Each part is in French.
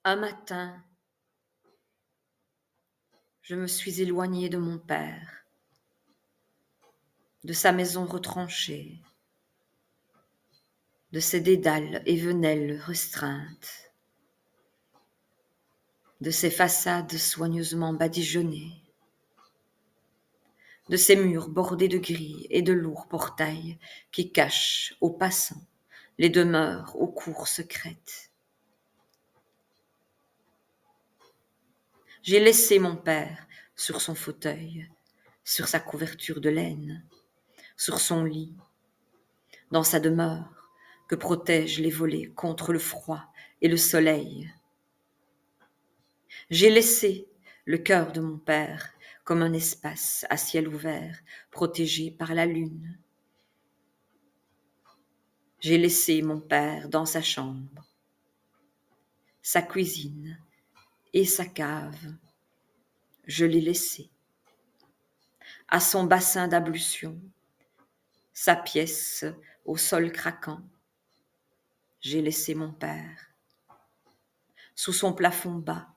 Un matin, je me suis éloignée de mon père, de sa maison retranchée, de ses dédales et venelles restreintes, de ses façades soigneusement badigeonnées, de ses murs bordés de grilles et de lourds portails qui cachent aux passants les demeures aux cours secrètes. J'ai laissé mon père sur son fauteuil, sur sa couverture de laine, sur son lit, dans sa demeure que protègent les volets contre le froid et le soleil. J'ai laissé le cœur de mon père comme un espace à ciel ouvert, protégé par la lune. J'ai laissé mon père dans sa chambre, sa cuisine et sa cave. Je l'ai laissé à son bassin d'ablution, sa pièce au sol craquant. J'ai laissé mon père sous son plafond bas,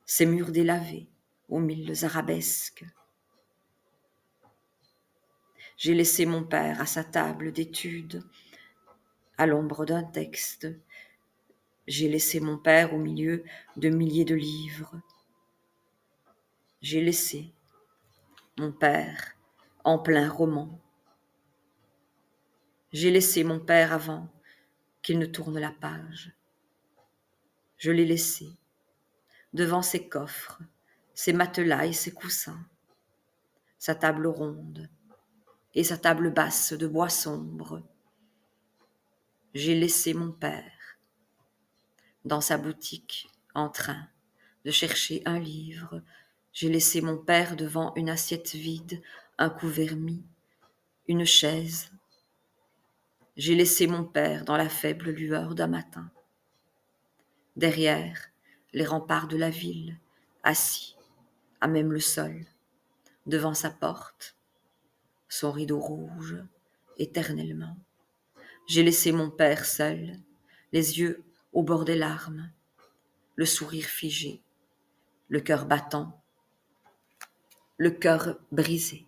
ses murs délavés aux mille arabesques. J'ai laissé mon père à sa table d'études, à l'ombre d'un texte. J'ai laissé mon père au milieu de milliers de livres. J'ai laissé mon père en plein roman. J'ai laissé mon père avant qu'il ne tourne la page. Je l'ai laissé devant ses coffres, ses matelas et ses coussins, sa table ronde et sa table basse de bois sombre. J'ai laissé mon père dans sa boutique en train de chercher un livre. J'ai laissé mon père devant une assiette vide, un couvert mis, une chaise. J'ai laissé mon père dans la faible lueur d'un matin, derrière les remparts de la ville, assis à même le sol, devant sa porte, son rideau rouge, éternellement. J'ai laissé mon père seul, les yeux au bord des larmes, le sourire figé, le cœur battant, le cœur brisé.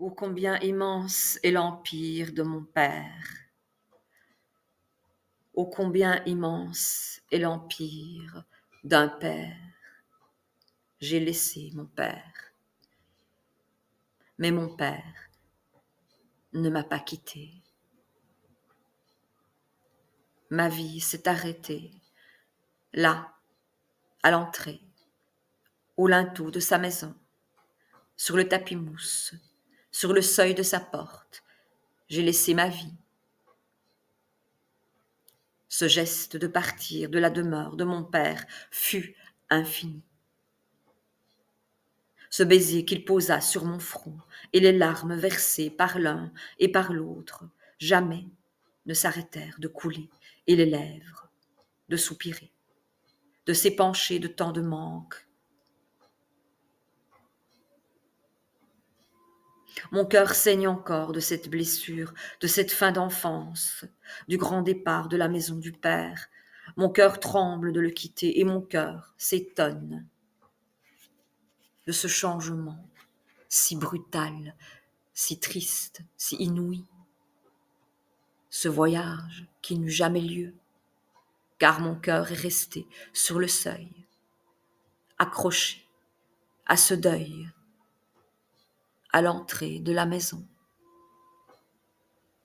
Ô combien immense est l'empire de mon père! Ô combien immense est l'empire d'un père! J'ai laissé mon père, mais mon père ne m'a pas quitté. Ma vie s'est arrêtée, là, à l'entrée, au linteau de sa maison, sur le tapis mousse, sur le seuil de sa porte. J'ai laissé ma vie. Ce geste de partir de la demeure de mon père fut infini. Ce baiser qu'il posa sur mon front et les larmes versées par l'un et par l'autre jamais ne s'arrêtèrent de couler et les lèvres de soupirer, de s'épancher de tant de manque. Mon cœur saigne encore de cette blessure, de cette fin d'enfance, du grand départ de la maison du père. Mon cœur tremble de le quitter et mon cœur s'étonne de ce changement si brutal, si triste, si inouï. Ce voyage qui n'eut jamais lieu, car mon cœur est resté sur le seuil, accroché à ce deuil, à l'entrée de la maison,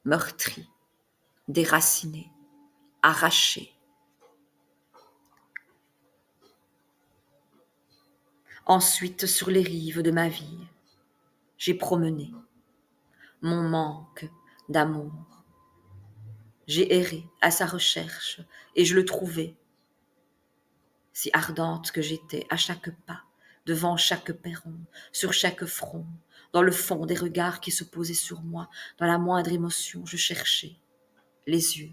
meurtri, déraciné, arraché. Ensuite, sur les rives de ma vie, j'ai promené, mon manque d'amour. J'ai erré à sa recherche et je le trouvai, si ardente que j'étais, à chaque pas, devant chaque perron, sur chaque front, dans le fond des regards qui se posaient sur moi, dans la moindre émotion, je cherchais les yeux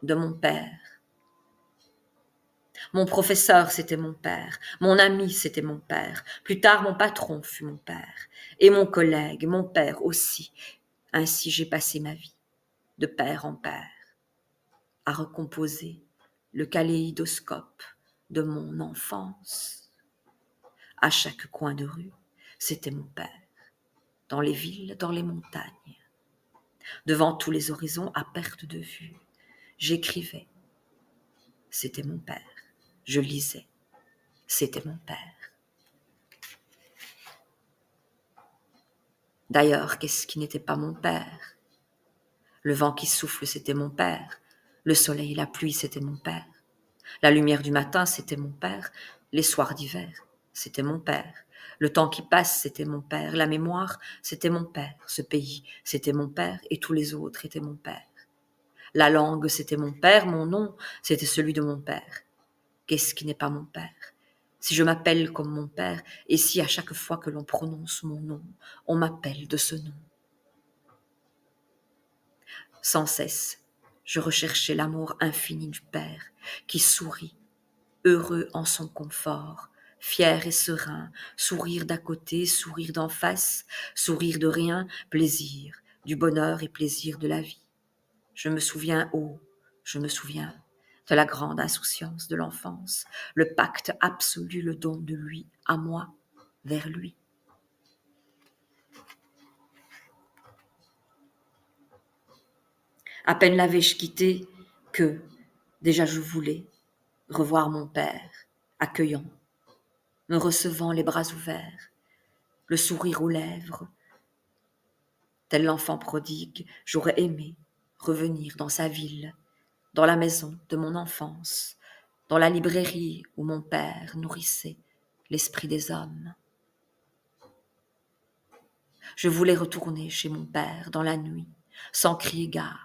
de mon père. Mon professeur, c'était mon père. Mon ami, c'était mon père. Plus tard, mon patron fut mon père. Et mon collègue, mon père aussi. Ainsi, j'ai passé ma vie, de père en père, à recomposer le kaléidoscope de mon enfance. À chaque coin de rue, c'était mon père. Dans les villes, dans les montagnes. Devant tous les horizons, à perte de vue. J'écrivais. C'était mon père. Je lisais. C'était mon père. D'ailleurs, qu'est-ce qui n'était pas mon père? Le vent qui souffle, c'était mon père. Le soleil, la pluie, c'était mon père. La lumière du matin, c'était mon père. Les soirs d'hiver, c'était mon père. Le temps qui passe, c'était mon père. La mémoire, c'était mon père. Ce pays, c'était mon père. Et tous les autres étaient mon père. La langue, c'était mon père. Mon nom, c'était celui de mon père. Qu'est-ce qui n'est pas mon père? Si je m'appelle comme mon père, et si à chaque fois que l'on prononce mon nom, on m'appelle de ce nom. Sans cesse, je recherchais l'amour infini du Père, qui sourit, heureux en son confort, fier et serein, sourire d'à côté, sourire d'en face, sourire de rien, plaisir, du bonheur et plaisir de la vie. Je me souviens, oh, je me souviens de la grande insouciance de l'enfance, le pacte absolu, le don de lui à moi, vers lui. À peine l'avais-je quitté que, déjà je voulais revoir mon père, accueillant, me recevant les bras ouverts, le sourire aux lèvres. Tel l'enfant prodigue, j'aurais aimé revenir dans sa ville, dans la maison de mon enfance, dans la librairie où mon père nourrissait l'esprit des hommes. Je voulais retourner chez mon père dans la nuit, sans crier gare,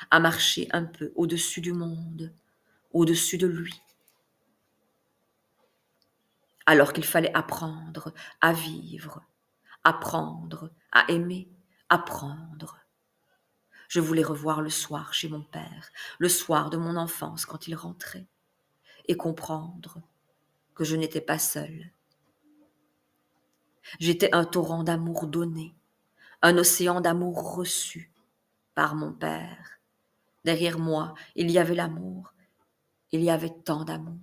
à marcher un peu au-dessus du monde, au-dessus de lui, alors qu'il fallait apprendre à vivre, apprendre à aimer, apprendre. Je voulais revoir le soir chez mon père, le soir de mon enfance quand il rentrait, et comprendre que je n'étais pas seule. J'étais un torrent d'amour donné, un océan d'amour reçu par mon père. Derrière moi, il y avait l'amour, il y avait tant d'amour.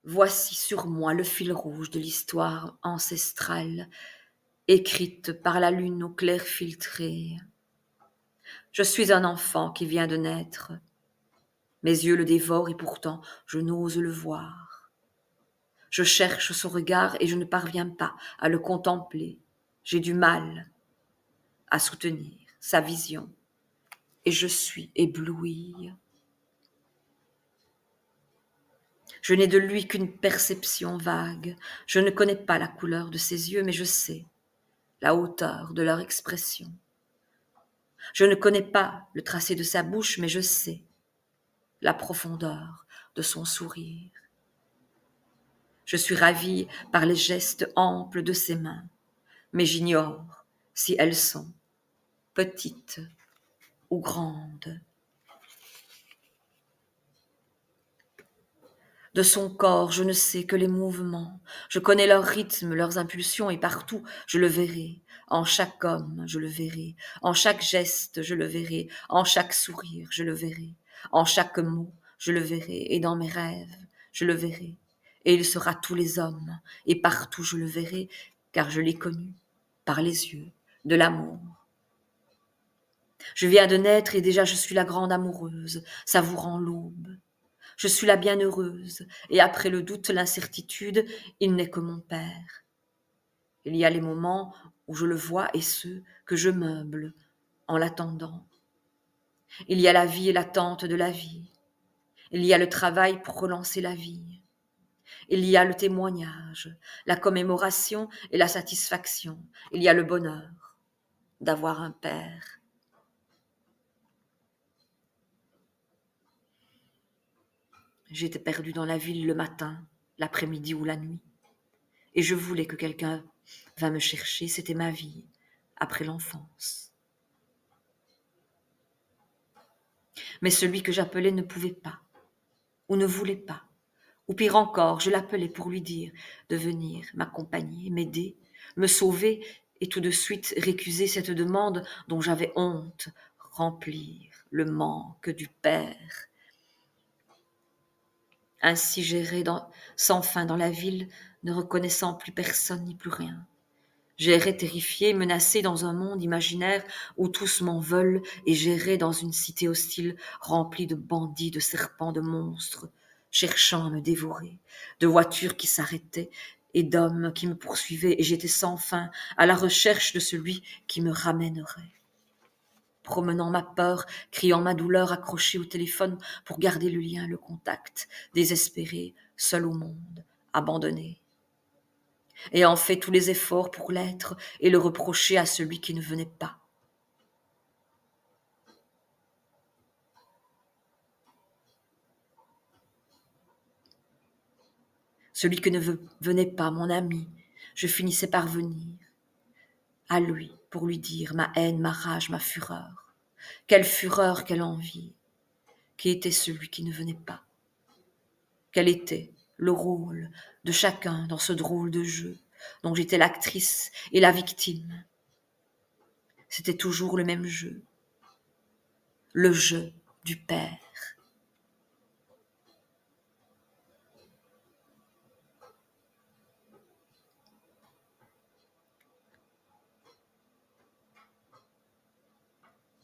Voici sur moi le fil rouge de l'histoire ancestrale, écrite par la lune au clair filtré. Je suis un enfant qui vient de naître. Mes yeux le dévorent et pourtant je n'ose le voir. Je cherche son regard et je ne parviens pas à le contempler. J'ai du mal à soutenir sa vision et je suis éblouie. Je n'ai de lui qu'une perception vague. Je ne connais pas la couleur de ses yeux, mais je sais la hauteur de leur expression. Je ne connais pas le tracé de sa bouche, mais je sais la profondeur de son sourire. Je suis ravie par les gestes amples de ses mains, mais j'ignore si elles sont petites ou grandes. De son corps, je ne sais que les mouvements. Je connais leur rythme, leurs impulsions, et partout, je le verrai. En chaque homme, je le verrai. En chaque geste, je le verrai. En chaque sourire, je le verrai. En chaque mot, je le verrai. Et dans mes rêves, je le verrai. et il sera tous les hommes, et partout je le verrai, car je l'ai connu, par les yeux de l'amour. Je viens de naître et déjà je suis la grande amoureuse, savourant l'aube. Je suis la bienheureuse, et après le doute, l'incertitude, il n'est que mon père. Il y a les moments où je le vois et ceux que je meuble en l'attendant. Il y a la vie et l'attente de la vie. Il y a le travail pour relancer la vie. Il y a le témoignage, la commémoration et la satisfaction. Il y a le bonheur d'avoir un père. J'étais perdue dans la ville le matin, l'après-midi ou la nuit. Et je voulais que quelqu'un vînt me chercher, c'était ma vie, après l'enfance. Mais celui que j'appelais ne pouvait pas, ou ne voulait pas. Ou pire encore, je l'appelais pour lui dire de venir m'accompagner, m'aider, me sauver, et tout de suite récuser cette demande dont j'avais honte, remplir le manque du Père. Ainsi j'errais sans fin dans la ville, ne reconnaissant plus personne ni plus rien. J'errais terrifiée, menacée dans un monde imaginaire où tous m'en veulent, et j'errais dans une cité hostile remplie de bandits, de serpents, de monstres, cherchant à me dévorer, de voitures qui s'arrêtaient et d'hommes qui me poursuivaient, et j'étais sans fin à la recherche de celui qui me ramènerait. Promenant ma peur, criant ma douleur, accrochée au téléphone pour garder le lien, le contact, désespérée, seule au monde, abandonnée. Ayant fait tous les efforts pour l'être et le reprocher à celui qui ne venait pas. Celui qui ne venait pas, mon ami, je finissais par venir à lui pour lui dire ma haine, ma rage, ma fureur. Quelle fureur, quelle envie. Qui était celui qui ne venait pas? Quel était le rôle de chacun dans ce drôle de jeu dont j'étais l'actrice et la victime? C'était toujours le même jeu, le jeu du père.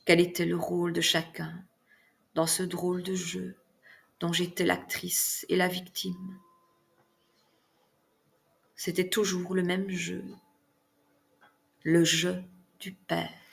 Quel était le rôle de chacun dans ce drôle de jeu dont j'étais l'actrice et la victime? C'était toujours le même jeu, le jeu du père.